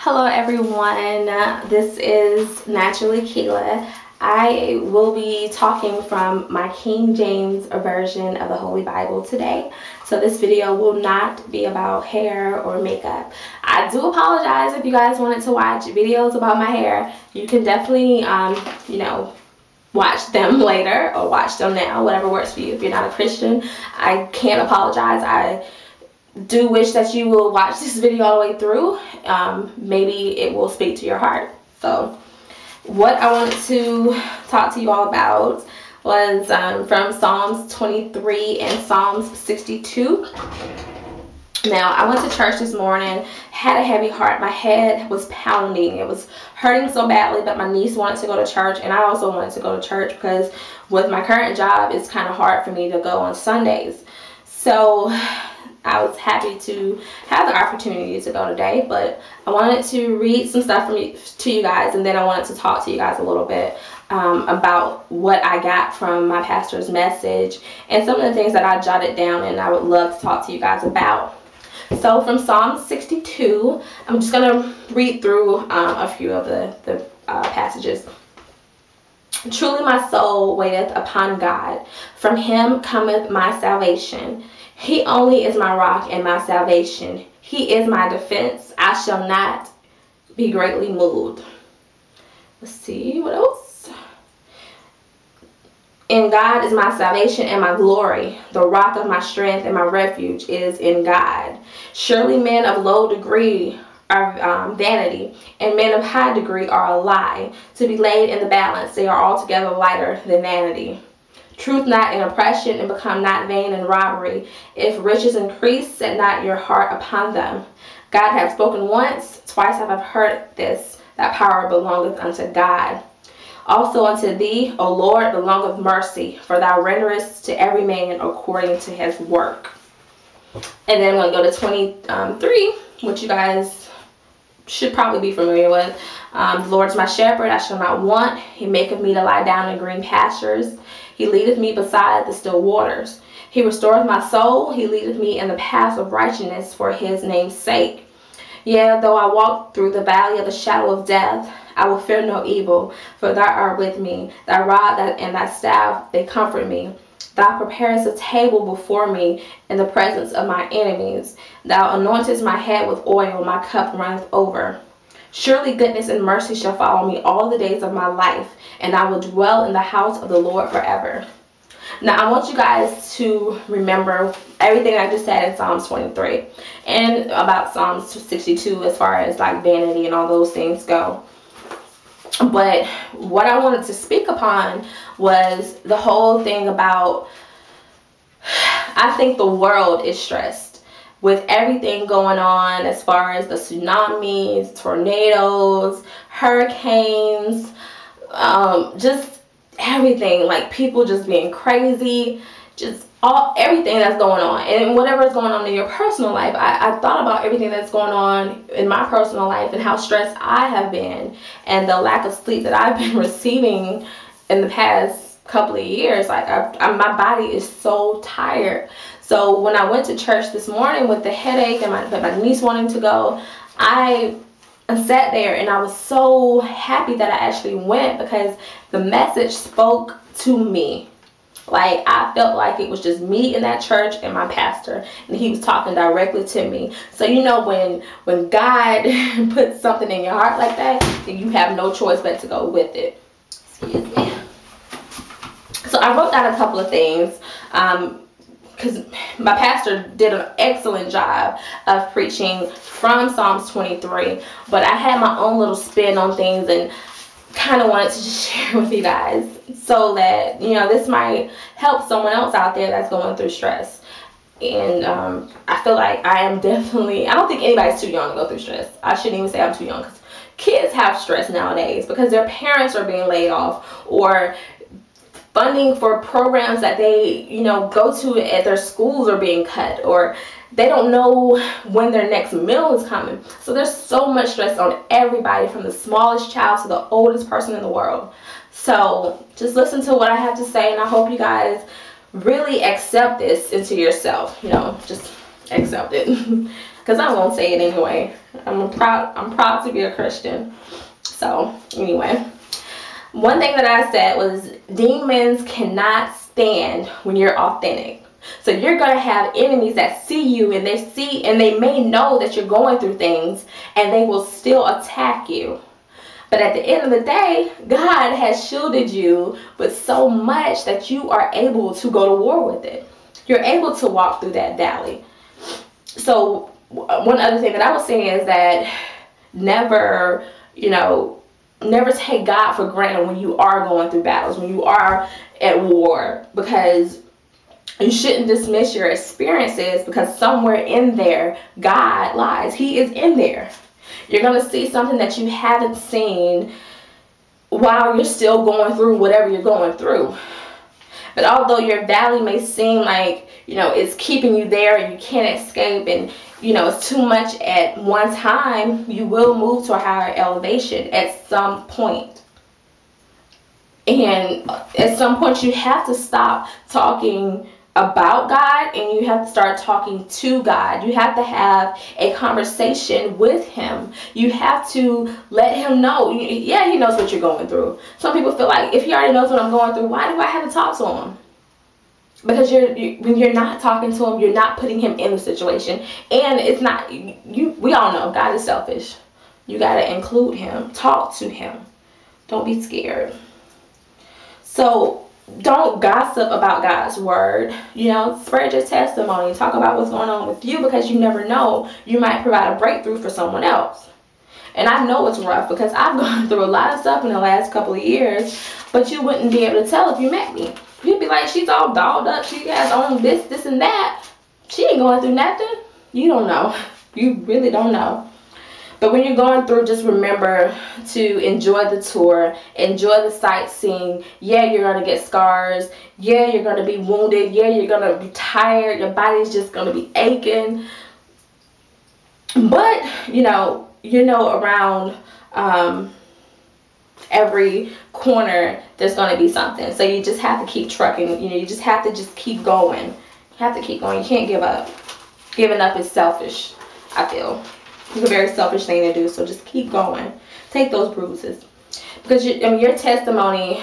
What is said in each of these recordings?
Hello everyone, this is NaturallyKela. I will be talking from my King James version of the Holy Bible today. So this video will not be about hair or makeup. I do apologize if you guys wanted to watch videos about my hair. You can definitely, watch them later or watch them now, whatever works for you. If you're not a Christian, I can't apologize. I do wish that you will watch this video all the way through. Maybe it will speak to your heart. So what I wanted to talk to you all about was from Psalms 23 and Psalms 62. Now, I went to church this morning, had a heavy heart. My head was pounding. It was hurting so badly, but my niece wanted to go to church, and I also wanted to go to church because with my current job, it's kind of hard for me to go on Sundays. So I was happy to have the opportunity to go today, but I wanted to read some stuff to you guys, and then I wanted to talk to you guys a little bit about what I got from my pastor's message and some of the things that I jotted down and I would love to talk to you guys about. So from Psalm 62, I'm just going to read through a few of the passages. Truly my soul waiteth upon God. From him cometh my salvation. He only is my rock and my salvation. He is my defense. I shall not be greatly moved. Let's see, what else? In God is my salvation and my glory. The rock of my strength and my refuge is in God. Surely men of low degree are vanity, and men of high degree are a lie. To be laid in the balance, they are altogether lighter than vanity. Truth not in oppression, and become not vain in robbery. If riches increase, set not your heart upon them. God hath spoken once, twice have I heard this, that power belongeth unto God. Also unto thee, O Lord, belongeth mercy, for thou renderest to every man according to his work. And then I'm going to go to 23, which you guys should probably be familiar with. The Lord is my shepherd, I shall not want. He maketh me to lie down in green pastures. He leadeth me beside the still waters. He restoreth my soul. He leadeth me in the paths of righteousness for his name's sake. Yea, though I walk through the valley of the shadow of death, I will fear no evil, for thou art with me. Thy rod and thy staff, they comfort me. Thou preparest a table before me in the presence of my enemies. Thou anointest my head with oil, my cup runneth over. Surely goodness and mercy shall follow me all the days of my life, and I will dwell in the house of the Lord forever. Now, I want you guys to remember everything I just said in Psalms 23 and about Psalms 62 as far as like vanity and all those things go. But what I wanted to speak upon was the whole thing about, I think the world is stressed with everything going on as far as the tsunamis, tornadoes, hurricanes, just everything, like people just being crazy, just everything that's going on, and whatever is going on in your personal life. I thought about everything that's going on in my personal life and how stressed I have been and the lack of sleep that I've been receiving in the past couple of years. Like my body is so tired. So when I went to church this morning with the headache and my niece wanting to go, I sat there and I was so happy that I actually went because the message spoke to me. Like, I felt like it was just me in that church and my pastor, and he was talking directly to me. So you know, when God puts something in your heart like that, then you have no choice but to go with it. Excuse me. So I wrote down a couple of things because my pastor did an excellent job of preaching from Psalms 23, but I had my own little spin on things and kind of wanted to just share with you guys so that, you know, this might help someone else out there that's going through stress. And I feel like I am definitely, I don't think anybody's too young to go through stress. I shouldn't even say I'm too young, because kids have stress nowadays because their parents are being laid off, or funding for programs that they, you know, go to at their schools are being cut, or they don't know when their next meal is coming. So there's so much stress on everybody, from the smallest child to the oldest person in the world. So just listen to what I have to say, and I hope you guys really accept this into yourself. You know, just accept it. because I'm gonna say it anyway. I'm proud to be a Christian. So anyway, one thing that I said was demons cannot stand when you're authentic. So you're going to have enemies that see you, and they may know that you're going through things, and they will still attack you. But at the end of the day, God has shielded you with so much that you are able to go to war with it. You're able to walk through that valley. So one other thing that I was saying is that never take God for granted when you are going through battles, when you are at war, because you shouldn't dismiss your experiences, because somewhere in there, God lies. He is in there. You're going to see something that you haven't seen while you're still going through whatever you're going through. But although your valley may seem like, it's keeping you there and you can't escape, and, it's too much at one time, you will move to a higher elevation at some point. And at some point, you have to stop talking about God, and you have to start talking to God. You have to have a conversation with him. You have to let him know. Yeah, he knows what you're going through. Some people feel like, if he already knows what I'm going through, why do I have to talk to him? Because when you're not talking to him, you're not putting him in the situation. And it's not, we all know God is selfish. You got to include him. Talk to him. Don't be scared. So don't gossip about God's word. Spread your testimony. Talk about what's going on with you, because you never know. You might provide a breakthrough for someone else. And I know it's rough, because I've gone through a lot of stuff in the last couple of years, but you wouldn't be able to tell if you met me. You'd be like, she's all dolled up. She has on this, and that. She ain't going through nothing. You don't know. You really don't know. But when you're going through, just remember to enjoy the tour, enjoy the sightseeing. Yeah, you're going to get scars. Yeah, you're going to be wounded. Yeah, you're going to be tired. Your body's just going to be aching. But, around every corner, there's going to be something. So you just have to keep trucking. You just have to just keep going. You have to keep going. You can't give up. Giving up is selfish, I feel. It's a very selfish thing to do, so just keep going. Take those bruises. Because your testimony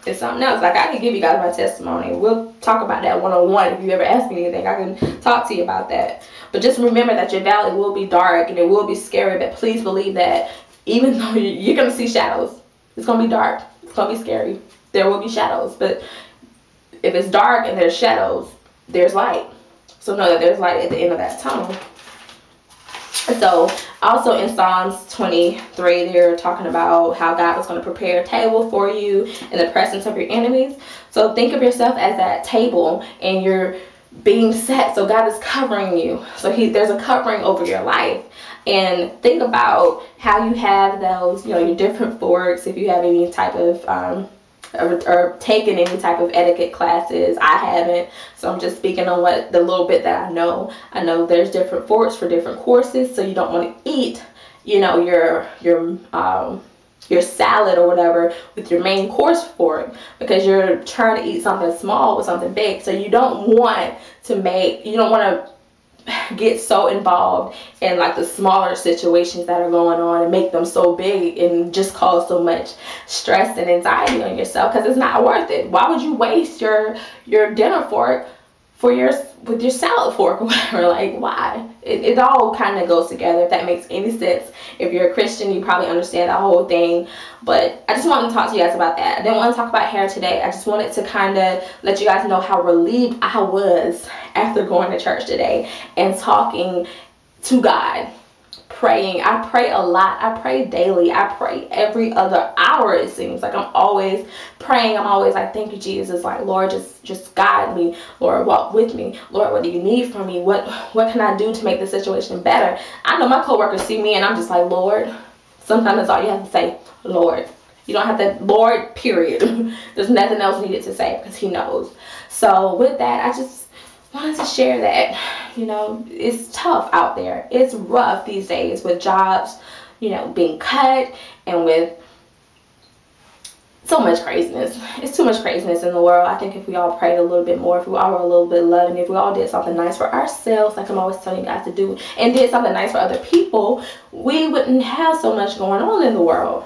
is something else. Like, I can give you guys my testimony. We'll talk about that one-on-one. If you ever ask me anything, I can talk to you about that. But just remember that your valley will be dark and it will be scary, but please believe that even though you're going to see shadows, it's going to be dark. It's going to be scary. There will be shadows. But if it's dark and there's shadows, there's light. So know that there's light at the end of that tunnel. So also in Psalms 23, they're talking about how God was going to prepare a table for you in the presence of your enemies. So think of yourself as that table, and you're being set. So God is covering you. So there's a covering over your life. And think about how you have those, your different forks, if you have any type of or taken any type of etiquette classes. I haven't, so I'm just speaking on the little bit that I know. I know there's different forks for different courses, so you don't want to eat, your salad or whatever with your main course fork, because you're trying to eat something small with something big. So you don't want to get so involved in like the smaller situations that are going on and make them so big and just cause so much stress and anxiety on yourself, because it's not worth it. Why would you waste your dinner fork with your salad fork or whatever? Like, why? It all kind of goes together, if that makes any sense. If you're a Christian, you probably understand that whole thing. But I just wanted to talk to you guys about that. I didn't want to talk about hair today. I just wanted to kind of let you guys know how relieved I was after going to church today and talking to God, praying. I pray a lot. I pray daily. I pray every other hour, it seems. Like, I'm always praying. I'm always like, thank you, Jesus. Like, Lord, just guide me. Lord, walk with me. Lord, what do you need from me? What can I do to make the situation better? I know my coworkers see me and I'm just like, Lord. Sometimes that's all you have to say, Lord. You don't have to, Lord, period. There's nothing else needed to say, because he knows. So with that, I just wanted to share that, it's tough out there. It's rough these days with jobs, being cut, and with so much craziness. It's too much craziness in the world. I think if we all prayed a little bit more, if we all were a little bit loving, if we all did something nice for ourselves, like I'm always telling you guys to do, and did something nice for other people, we wouldn't have so much going on in the world.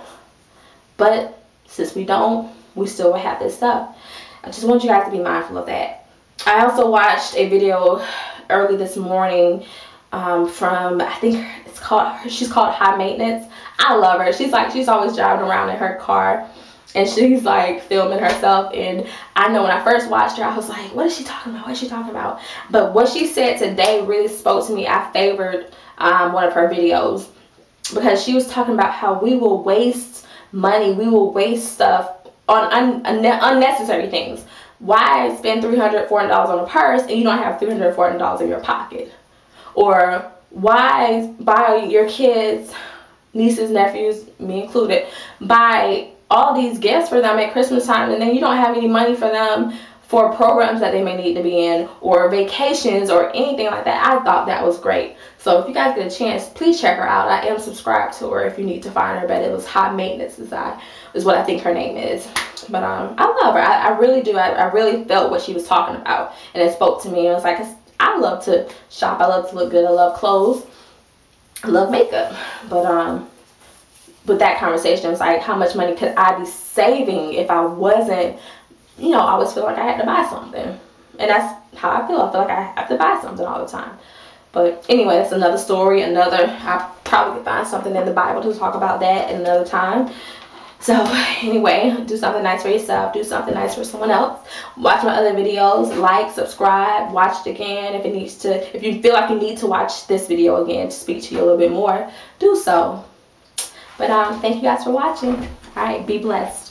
But since we don't, we still will have this stuff. I just want you guys to be mindful of that. I also watched a video early this morning from, I think she's called High Maintenance. I love her. She's always driving around in her car, and she's like filming herself. And I know when I first watched her, I was like, what is she talking about? What is she talking about? But what she said today really spoke to me. I favored one of her videos, because she was talking about how we will waste money, we will waste stuff on unnecessary things. Why spend $340 on a purse and you don't have $340 in your pocket? Or why buy your kids, nieces, nephews, me included, buy all these gifts for them at Christmas time, and then you don't have any money for them for programs that they may need to be in, or vacations, or anything like that. I thought that was great. So if you guys get a chance, please check her out. I am subscribed to her if you need to find her, but it was High Maintenance is what I think her name is. But I love her. I really do. I really felt what she was talking about, and it spoke to me. It was like, I love to shop, I love to look good, I love clothes, I love makeup. But with that conversation, it was like, how much money could I be saving if I wasn't, you know, I always feel like I had to buy something. And that's how I feel. I feel like I have to buy something all the time. But anyway, that's another story. I probably could find something in the Bible to talk about that at another time. So anyway, do something nice for yourself. Do something nice for someone else. Watch my other videos. Like, subscribe, watch it again. If you feel like you need to watch this video again to speak to you a little bit more, do so. But thank you guys for watching. All right, be blessed.